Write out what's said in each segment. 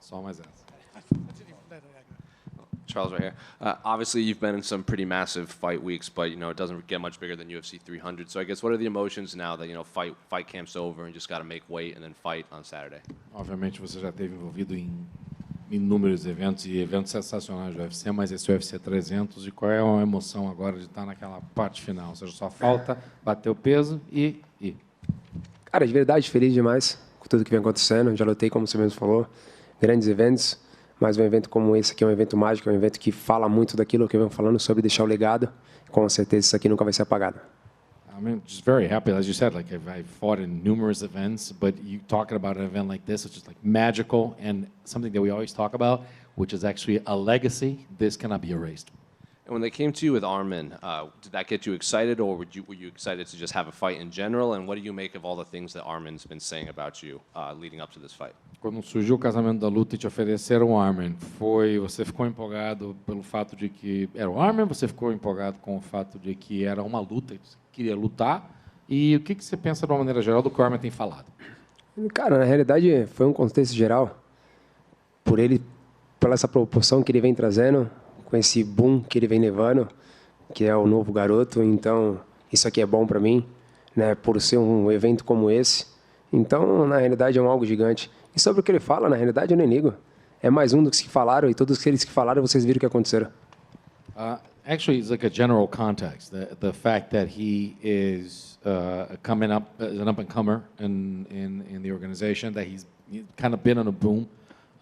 Só mais essa. Charles, right here. Obviously, you've been in some pretty massive fight weeks, but it doesn't get much bigger than UFC 300. So I guess what are the emotions now that fight camp's over and just got to make weight and then fight on Saturday? Obviamente você já esteve envolvido em inúmeros eventos e eventos sensacionais do UFC, mas esse UFC 300, e qual é a emoção agora de estar naquela parte final? Ou seja, só falta bater o peso e ir. Cara, de verdade, feliz demais com tudo que vem acontecendo. Já lutei, como você mesmo falou, grandes eventos, mas um evento como esse aqui é um evento mágico, é um evento que fala muito daquilo que eu venho falando sobre deixar o legado. Com certeza isso aqui nunca vai ser apagado. I'm just very happy, as you said, like I fought in numerous events, but you talking about an event like this, which is like magical and something that we always talk about, which is actually a legacy, this cannot be erased. And when they came to you with Arman, did that get you excited, or were you excited to just have a fight in general? And what do you make of all the things that Arman's been saying about you leading up to this fight? Quando surgiu o casamento da luta e te ofereceram o Arman, você ficou empolgado pelo fato de que era o Arman? Você ficou empolgado com o fato de que era uma luta, que você queria lutar? E o que você pensa de uma maneira geral do que o Arman tem falado? Cara, na realidade foi um contexto geral, pela essa proporção que ele vem trazendo, com esse boom que ele vem levando, que é o novo garoto. Então isso aqui é bom para mim, né, por ser um evento como esse. Então, na realidade, é algo gigante. E sobre o que ele fala, na realidade, eu nem ligo. É mais um dos que falaram, e todos aqueles que falaram, vocês viram o que aconteceram. Actually, it's like a general context. The fact that he is coming up as an up-and-comer in the organization, that he's kind of been on a boom,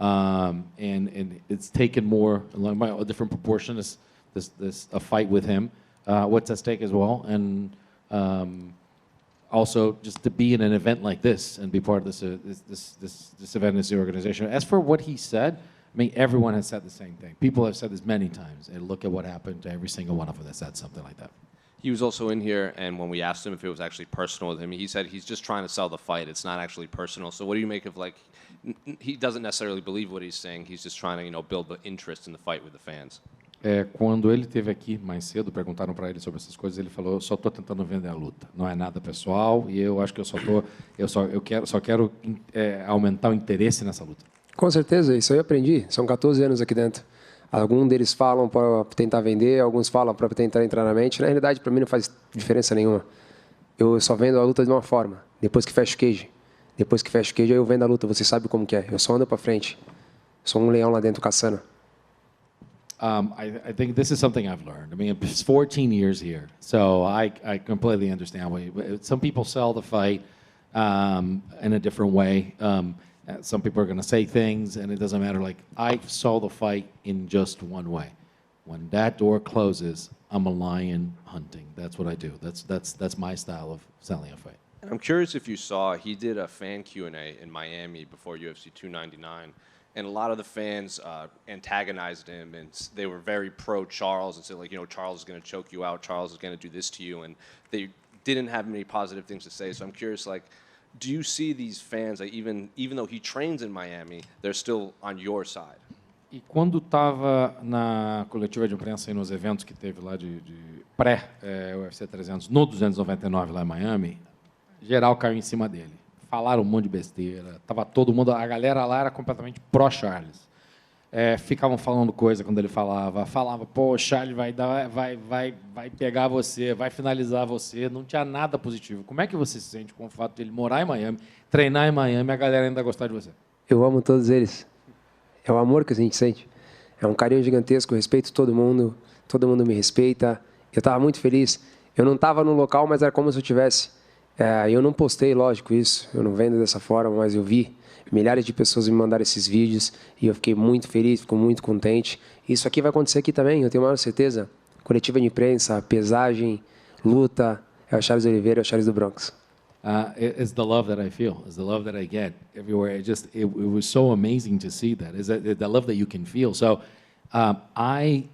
and it's taken more, a different proportion, a fight with him, what's at stake as well, and also just to be in an event like this and be part of this event, this organization. As for what he said, I mean, everyone has said the same thing. People have said this many times, and look at what happened to every single one of them that said something like that. He was also in here, and when we asked him if it was actually personal with him, he said he's just trying to sell the fight. It's not actually personal. So what do you make of, like, he doesn't necessarily believe what he's saying. He's just trying to, build the interest in the fight with the fans. Quando ele esteve aqui mais cedo, perguntaram para ele sobre essas coisas, ele falou: eu só estou tentando vender a luta, não é nada pessoal, e eu acho que eu quero aumentar o interesse nessa luta. Com certeza, isso aí eu aprendi. São 14 anos aqui dentro. Alguns deles falam para tentar vender, alguns falam para tentar entrar na mente. Na realidade, para mim não faz diferença nenhuma. Eu só vendo a luta de uma forma. Depois que fecha o cage. Depois que fecha o cage, aí eu vendo a luta. Você sabe como que é. Eu só ando para frente. Sou um leão lá dentro caçando. I think this is something I've learned. I mean, it's 14 years here, so I completely understand. Some people sell the fight in a different way. Some people are going to say things, and it doesn't matter. Like, I saw the fight in just one way. When that door closes, I'm a lion hunting. That's what I do. That's my style of selling a fight. And I'm curious if you saw, he did a fan Q&A in Miami before UFC 299. And a lot of the fans antagonized him, and they were very pro-Charles and said, like, Charles is going to choke you out, Charles is going to do this to you, and they didn't have many positive things to say. So I'm curious, like, do you see these fans, like, even though he trains in Miami, they're still on your side? E quando estava na coletiva de imprensa e nos eventos que teve lá de pré-UFC 300, no 299 lá em Miami, geral caiu em cima dele. Falaram um monte de besteira, tava todo mundo, a galera lá era completamente pró-Charles. Ficavam falando coisa quando ele falava, pô, o Charles vai pegar você, vai finalizar você, não tinha nada positivo. Como é que você se sente com o fato de ele morar em Miami, treinar em Miami e a galera ainda gostar de você? Eu amo todos eles. É o amor que a gente sente. É um carinho gigantesco, eu respeito todo mundo me respeita. Eu estava muito feliz. Eu não estava no local, mas era como se eu tivesse. Eu não postei, lógico, isso. Eu não vendo dessa forma, mas eu vi. Milhares de pessoas me mandaram esses vídeos e eu fiquei muito feliz, fico muito contente. Isso aqui vai acontecer aqui também, eu tenho a maior certeza. Coletiva de imprensa, pesagem, luta, é o Charles Oliveira, é o Charles do Bronx. It's the love that I feel. It's the love that I get everywhere. It was so amazing to see that. It's the love that you can feel. So I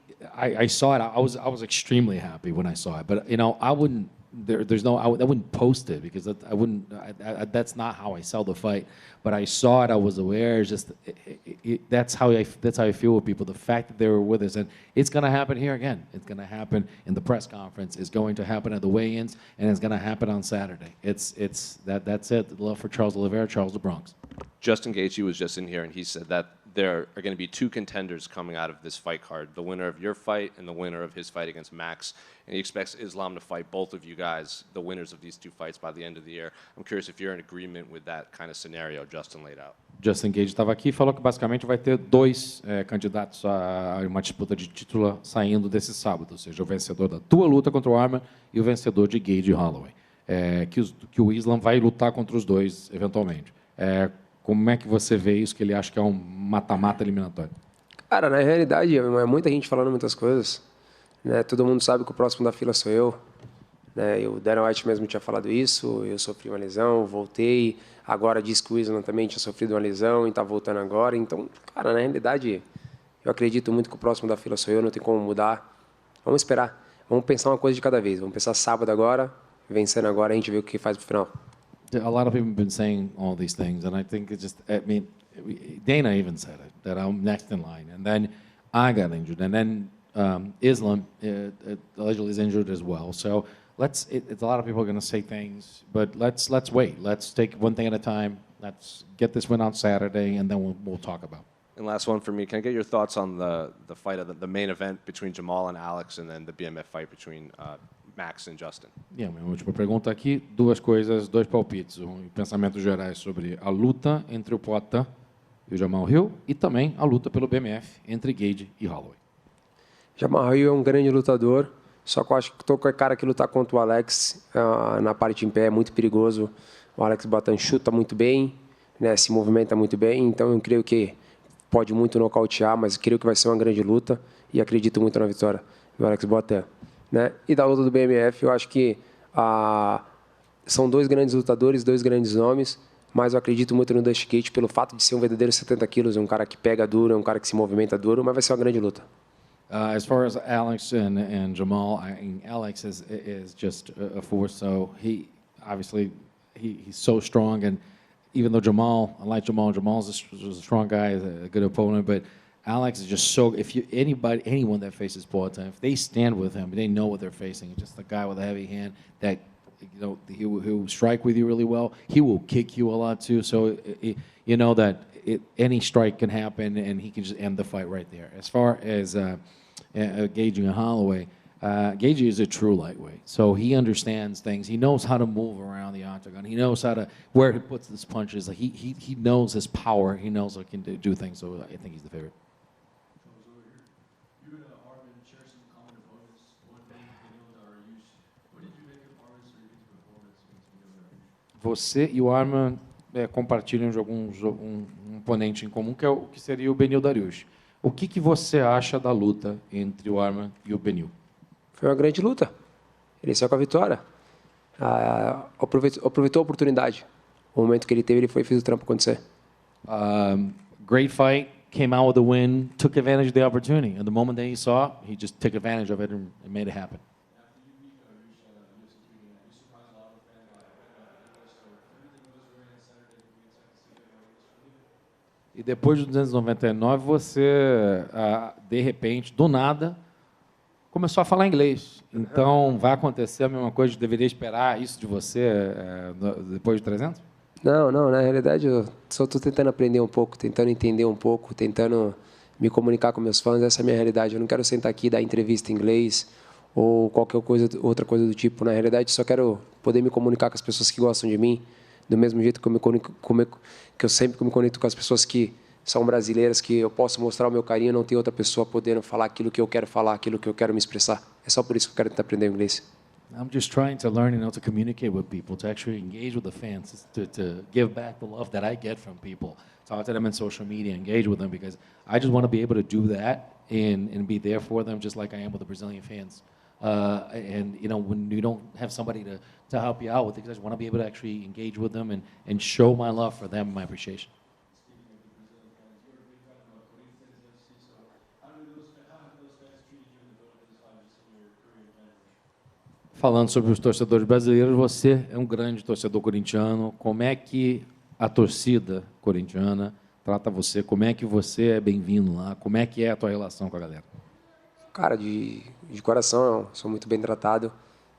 saw it. I was extremely happy when I saw it. But I wouldn't. I wouldn't post it because I wouldn't. That's not how I sell the fight. But I saw it. I was aware. That's how I feel with people. The fact that they were with us, and it's going to happen here again. It's going to happen in the press conference. It's going to happen at the weigh-ins, and it's going to happen on Saturday. That's it. The love for Charles Oliveira, Charles the Bronx. Justin Gaethje was just in here, and he said that there are going to be two contenders coming out of this fight card, the winner of your fight and the winner of his fight against Max. And he expects Islam to fight both of you guys, the winners of these two fights, by the end of the year. I'm curious if you're in agreement with that kind of scenario Justin laid out. Justin Gage estava aqui e falou que basicamente vai ter dois candidatos a uma disputa de título saindo desse sábado, ou seja, o vencedor da tua luta contra o Arman e o vencedor de Gage e Holloway. Que o Islam vai lutar contra os dois eventualmente. Como é que você vê isso, que ele acha que é um mata-mata eliminatório? Cara, na realidade, é muita gente falando muitas coisas. Né? Todo mundo sabe que o próximo da fila sou eu. Né? O Dana White mesmo tinha falado isso. Eu sofri uma lesão, voltei. Agora diz que o Islam também tinha sofrido uma lesão e está voltando agora. Então, cara, na realidade, eu acredito muito que o próximo da fila sou eu. Não tem como mudar. Vamos esperar. Vamos pensar uma coisa de cada vez. Vamos pensar sábado agora, vencendo agora, a gente vê o que faz pro final. A lot of people have been saying all these things, and I think it just, I mean, Dana even said it, that I'm next in line. And then I got injured. And then Islam allegedly is injured as well. So it's a lot of people are going to say things, but let's wait. Let's take one thing at a time. Let's get this win on Saturday, and then we'll talk about it. And last one for me, can I get your thoughts on the fight of the main event between Jamal and Alex, and then the BMF fight between Max and Justin? Minha última pergunta aqui, dois palpites, pensamentos gerais sobre a luta entre o Poatan e o Jamal Hill e também a luta pelo BMF entre Gage e Holloway. Jamal Hill é um grande lutador, só que eu acho que qualquer cara que lutar contra o Alex na parte em pé é muito perigoso. O Alex Poatan chuta muito bem, né, se movimenta muito bem, então eu creio que pode muito nocautear, mas creio que vai ser uma grande luta e acredito muito na vitória do Alex Poatan. Né? E da luta do BMF, eu acho que são dois grandes lutadores, dois grandes nomes, mas eu acredito muito no Dusty Gaethje pelo fato de ser um verdadeiro 70 quilos, um cara que pega duro, um cara que se movimenta duro, mas vai ser uma grande luta. As far as Alex and Jamal, Alex is just a force. So he obviously he's so strong, and even though I like Jamal's a strong guy, a good opponent, but Alex is just so. Anyone that faces Poatan, if they stand with him, they know what they're facing. Just a guy with a heavy hand that, he'll strike with you really well. He will kick you a lot too. So you know that any strike can happen, and he can just end the fight right there. As far as Gage and Holloway, Gage is a true lightweight, so he understands things. He knows how to move around the octagon. He knows where he puts his punches. Like he knows his power. He knows he can do things. So I think he's the favorite. You and Arman share some common opponents. One being Beneil Dariush. What did you make of Arman's performance against Beneil Dariush? Você e o Arman compartilham de um oponente em comum, que seria o Beneil Dariush. O que você acha da luta entre o Arman e o Beneil? Foi uma grande luta. Ele saiu com a vitória. Aproveitou a oportunidade. O momento que ele teve, ele fez o trampo acontecer. Great fight, came out with a win, took advantage of the opportunity. And the moment that he saw, he just took advantage of it and made it happen. After you beat Dariush UFC 289, you surprised a lot of fans by English. So everything goes right on Saturday. We expect to see you in English. E depois do 299, você, de repente, do nada, começou a falar inglês. Então, vai acontecer a mesma coisa? Deveria esperar isso de você depois de 300? Não, na realidade eu só estou tentando aprender um pouco, tentando entender um pouco, tentando me comunicar com meus fãs. Essa é a minha realidade. Eu não quero sentar aqui e dar entrevista em inglês ou qualquer outra coisa do tipo. Na realidade, só quero poder me comunicar com as pessoas que gostam de mim, do mesmo jeito que eu sempre me conecto com as pessoas que são brasileiras, que eu posso mostrar o meu carinho, não tem outra pessoa podendo falar aquilo que eu quero falar, aquilo que eu quero me expressar. É só por isso que eu quero tentar aprender inglês. I'm just trying to learn, to communicate with people, to actually engage with the fans, to give back the love that I get from people. Talk to them in social media, engage with them, because I just want to be able to do that and be there for them, just like I am with the Brazilian fans. And when you don't have somebody to help you out with it, I just want to be able to actually engage with them and show my love for them and my appreciation. Falando sobre os torcedores brasileiros, você é um grande torcedor corintiano. Como é que a torcida corintiana trata você? Como é que você é bem-vindo lá? Como é que é a tua relação com a galera? Cara, de coração, eu sou muito bem tratado.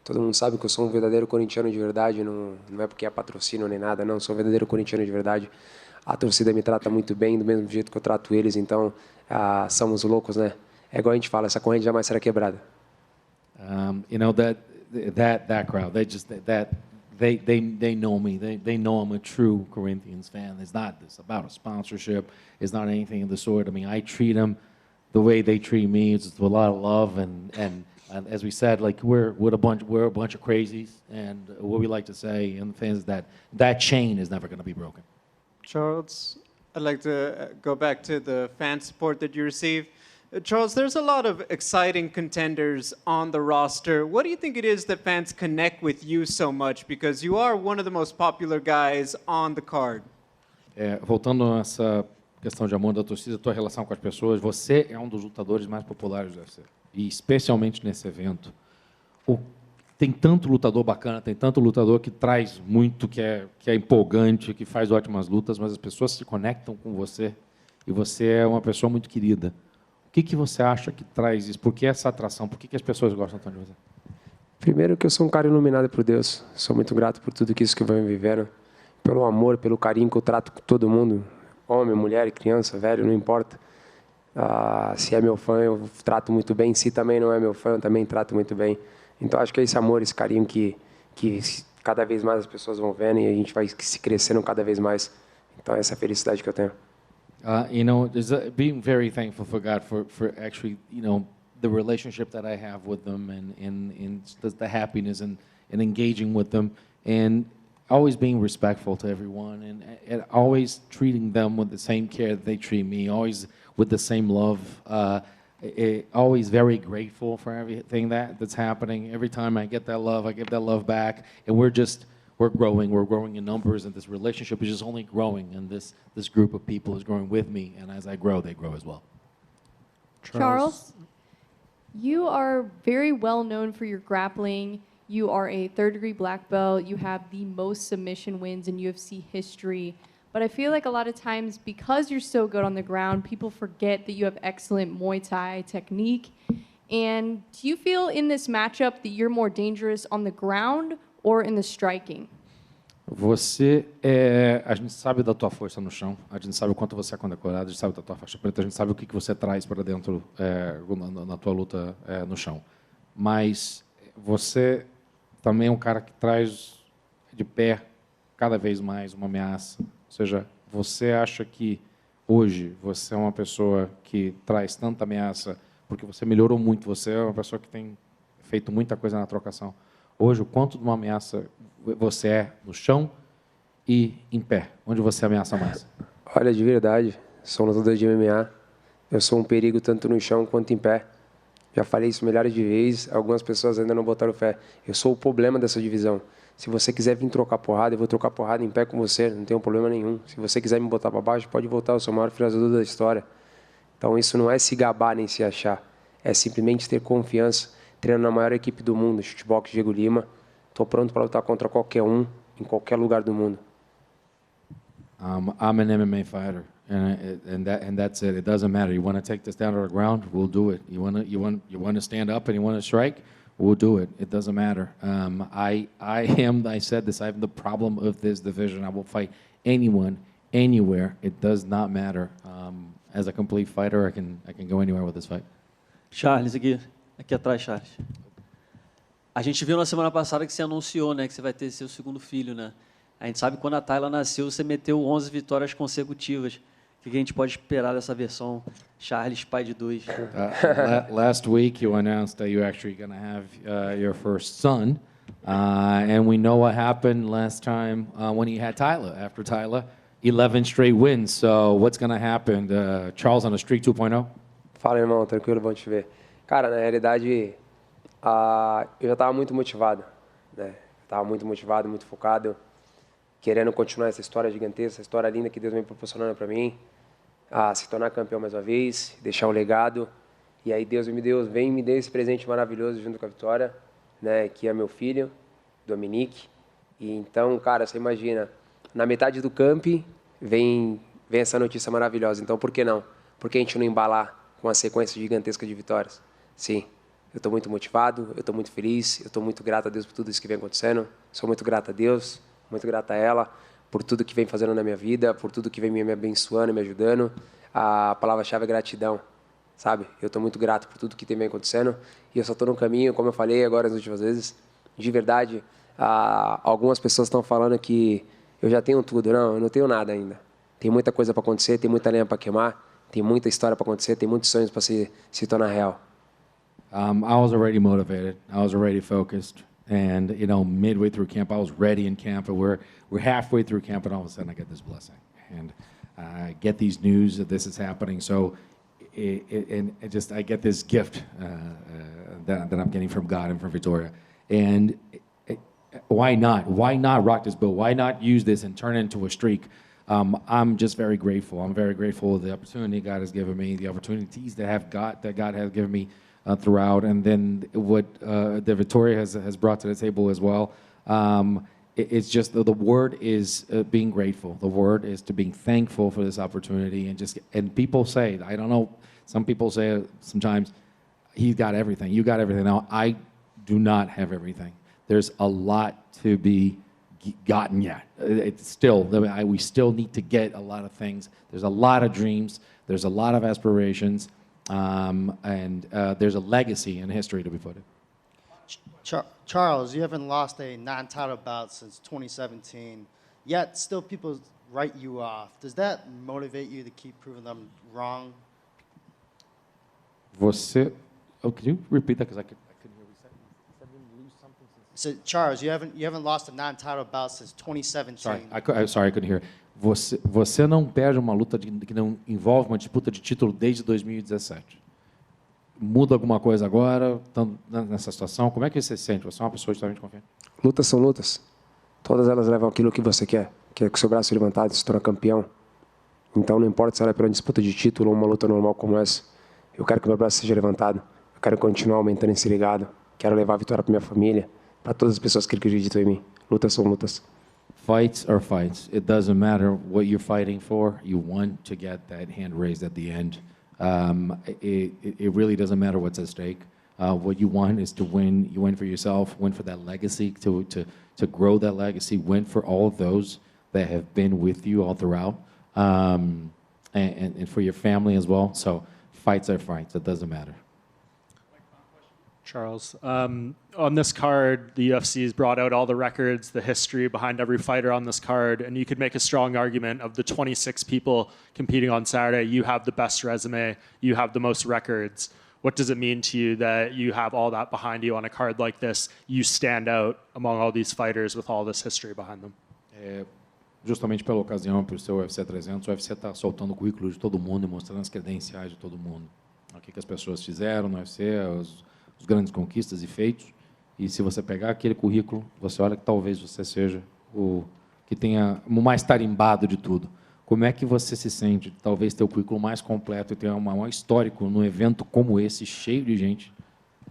Todo mundo sabe que eu sou um verdadeiro corintiano de verdade. Não é porque é patrocínio nem nada, não. Sou um verdadeiro corintiano de verdade. A torcida me trata muito bem, do mesmo jeito que eu trato eles. Então, somos loucos, né? É igual a gente fala, essa corrente jamais será quebrada. You know, that crowd, they know me. They know I'm a true Corinthians fan. It's not this about a sponsorship. It's not anything of the sort. I mean, I treat them the way they treat me. It's with a lot of love and as we said, like we're a bunch of crazies, and what we like to say in the fans is that chain is never going to be broken. Charles, I'd like to go back to the fan support that you receive. Charles, there's a lot of exciting contenders on the roster. What do you think it is that fans connect with you so much? Because you are one of the most popular guys on the card. Voltando a essa questão de amor da torcida, tua relação com as pessoas, você é um dos lutadores mais populares do UFC. E especialmente nesse evento. Tem tanto lutador bacana, tem tanto lutador que traz muito, que é empolgante, que faz ótimas lutas, mas as pessoas se conectam com você e você é uma pessoa muito querida. O que você acha que traz isso? Por que essa atração? Por que as pessoas gostam tanto de você? Primeiro que eu sou um cara iluminado por Deus. Sou muito grato por tudo isso que eu venho vivendo. Pelo amor, pelo carinho que eu trato com todo mundo. Homem, mulher, criança, velho, não importa. Se é meu fã, eu trato muito bem. Se também não é meu fã, eu também trato muito bem. Então, acho que é esse amor, esse carinho que cada vez mais as pessoas vão vendo e a gente vai se crescendo cada vez mais. Então, essa é a felicidade que eu tenho. You know, being very thankful for God for actually, you know, the relationship that I have with them and the happiness and engaging with them and always being respectful to everyone and always treating them with the same care that they treat me, always with the same love, always very grateful for everything that's happening. Every time I get that love, I give that love back, and we're growing in numbers, and this relationship is just only growing, and this group of people is growing with me, and as I grow, they grow as well. Charles, you are very well known for your grappling. You are a third-degree black belt. You have the most submission wins in UFC history. But I feel like a lot of times, because you're so good on the ground, people forget that you have excellent Muay Thai technique. And do you feel in this matchup that you're more dangerous on the ground or in the striking? A gente sabe da tua força no chão, a gente sabe o quanto você é condecorado, a gente sabe da tua faixa preta, a gente sabe o que você traz para dentro na tua luta no chão. Mas você também é um cara que traz de pé cada vez mais uma ameaça. Ou seja, você acha que hoje você é uma pessoa que traz tanta ameaça porque você melhorou muito, você é uma pessoa que tem feito muita coisa na trocação. Hoje, o quanto de uma ameaça você é no chão e em pé? Onde você ameaça mais? Olha, de verdade, sou um lutador de MMA. Eu sou um perigo tanto no chão quanto em pé. Já falei isso milhares de vezes, algumas pessoas ainda não botaram fé. Eu sou o problema dessa divisão. Se você quiser vir trocar porrada, eu vou trocar porrada em pé com você, não tenho problema nenhum. Se você quiser me botar para baixo, pode voltar, eu sou o maior finalizador da história. Então isso não é se gabar nem se achar, é simplesmente ter confiança. Treino na maior equipe do mundo, Shootbox Diego Lima. Estou pronto para lutar contra qualquer um, em qualquer lugar do mundo. I'm an MMA fighter, and that's it. It doesn't matter. You want to take this down to the ground, we'll do it. You want to stand up and you want to strike, we'll do it. It doesn't matter. I said this. I have the problem of this division. I will fight anyone, anywhere. It does not matter. As a complete fighter, I can go anywhere with this fight. Charles, aqui atrás, Charles. A gente viu na semana passada que você anunciou, né, que você vai ter seu segundo filho, né? A gente sabe que quando a Tayla nasceu, você meteu 11 vitórias consecutivas. O que a gente pode esperar dessa versão Charles, pai de dois? Last week, you announced that you're actually going to have your first son, and we know what happened last time when you had Tayla. After Tayla, 11 straight wins. So what's going to happen? Charles on a streak 2.0? Fala, irmão, tranquilo, bom te ver. Cara, na realidade, eu já estava muito motivado, né? Estava muito motivado, muito focado, querendo continuar essa história gigantesca, essa história linda que Deus vem proporcionando para mim, se tornar campeão mais uma vez, deixar um legado. E aí Deus me deu esse presente maravilhoso junto com a Vitória, né? Que é meu filho, Dominique. E então, cara, você imagina, na metade do camp vem essa notícia maravilhosa. Então, por que não? Por que a gente não embalar com uma sequência gigantesca de vitórias? Sim, eu estou muito motivado, eu estou muito feliz, eu estou muito grato a Deus por tudo isso que vem acontecendo. Sou muito grato a Deus, muito grato a ela, por tudo que vem fazendo na minha vida, por tudo que vem me abençoando, me ajudando. A palavra-chave é gratidão, sabe? Eu estou muito grato por tudo que tem vem acontecendo e eu só estou no caminho, como eu falei agora as últimas vezes. De verdade, algumas pessoas estão falando que eu já tenho tudo. Não, eu não tenho nada ainda. Tem muita coisa para acontecer, tem muita lenha para queimar, tem muita história para acontecer, tem muitos sonhos para se tornar real. I was already motivated. I was already focused. And, you know, midway through camp, I was ready in camp. And we're halfway through camp, and all of a sudden I get this blessing. And I get these news that this is happening. So I get this gift that I'm getting from God and from Victoria. And why not? Why not rock this boat? Why not use this and turn it into a streak? I'm just very grateful. I'm very grateful for the opportunity God has given me, the opportunities that God has given me throughout, and then what that Victoria has brought to the table as well. It's just the word is being grateful. The word is to being thankful for this opportunity, and people say, I don't know, some people say sometimes, he's got everything. You got everything. Now, I do not have everything. There's a lot to be gotten yet. It's still, we still need to get a lot of things. There's a lot of dreams. There's a lot of aspirations. And there's a legacy and history to be put in. Charles, you haven't lost a non-title bout since 2017, yet still people write you off. Does that motivate you to keep proving them wrong? Could you repeat that? Because I couldn't hear what you said. You said you lose something since... So, Charles, you haven't lost a non-title bout since 2017. Sorry, I couldn't hear. Você não perde uma luta que não envolve uma disputa de título desde 2017. Muda alguma coisa agora, estando nessa situação? Como é que você se sente? Você é uma pessoa extremamente confiante. Lutas são lutas. Todas elas levam aquilo que você quer, que é com o seu braço levantado se tornar campeão. Então não importa se ela é para uma disputa de título ou uma luta normal como essa. Eu quero que meu braço seja levantado. Eu quero continuar aumentando esse legado. Quero levar a vitória para minha família, para todas as pessoas que acreditam em mim. Lutas são lutas. Fights are fights. It doesn't matter what you're fighting for. You want to get that hand raised at the end. It really doesn't matter what's at stake. What you want is to win. You win for yourself, win for that legacy, to grow that legacy, win for all of those that have been with you all throughout, and for your family as well. So fights are fights. It doesn't matter. Charles, on this card, the UFC has brought out all the records, the history behind every fighter on this card, and you could make a strong argument of the 26 people competing on Saturday, you have the best resume, you have the most records. What does it mean to you that you have all that behind you on a card like this? You stand out among all these fighters with all this history behind them. Justamente pela ocasião, por ser o UFC 300, o UFC está soltando o currículo de todo mundo e mostrando as credenciais de todo mundo. O que as pessoas fizeram no UFC, os grandes conquistas e feitos, e se você pegar aquele currículo, você olha que talvez você seja o que tenha o mais tarimbado de tudo. Como é que você se sente, talvez ter o currículo mais completo e ter um maior histórico num evento como esse, cheio de gente,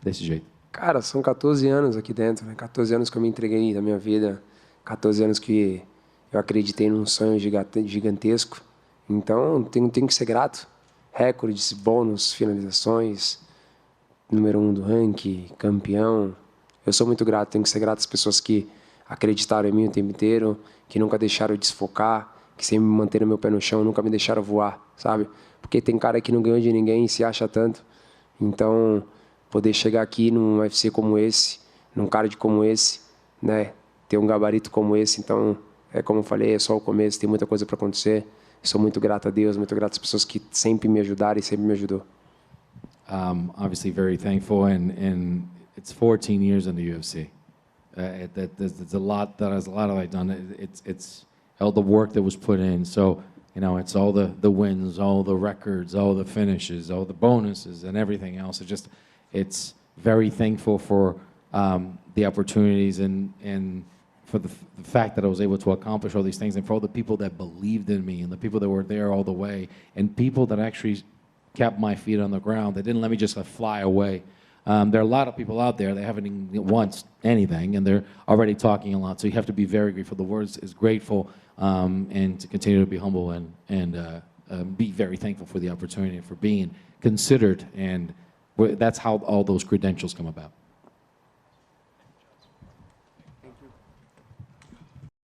desse jeito? Cara, são 14 anos aqui dentro, né? 14 anos que eu me entreguei na minha vida, 14 anos que eu acreditei num sonho gigantesco. Então, tenho que ser grato. Recordes, bônus, finalizações, número 1 do ranking, campeão. Eu sou muito grato, tenho que ser grato às pessoas que acreditaram em mim o tempo inteiro, que nunca deixaram eu desfocar, que sempre me manteram meu pé no chão, nunca me deixaram voar, sabe? Porque tem cara que não ganhou de ninguém e se acha tanto. Então, poder chegar aqui num UFC como esse, num card como esse, né? Ter um gabarito como esse, então, como eu falei, é só o começo, tem muita coisa para acontecer. Sou muito grato a Deus, muito grato às pessoas que sempre me ajudaram e sempre me ajudou. Obviously very thankful, and it's 14 years in the UFC. There's a lot that I've done. It's all the work that was put in. So, you know, it's all the wins, all the records, all the finishes, all the bonuses, and everything else. It's very thankful for the opportunities and for the fact that I was able to accomplish all these things, and for all the people that believed in me, and the people that were there all the way, and people that actually kept my feet on the ground. They didn't let me just fly away. There are a lot of people out there that haven't even once anything, and they're already talking a lot. So you have to be very grateful. The word is grateful, and to continue to be humble and be very thankful for the opportunity, for being considered, and that's how all those credentials come about.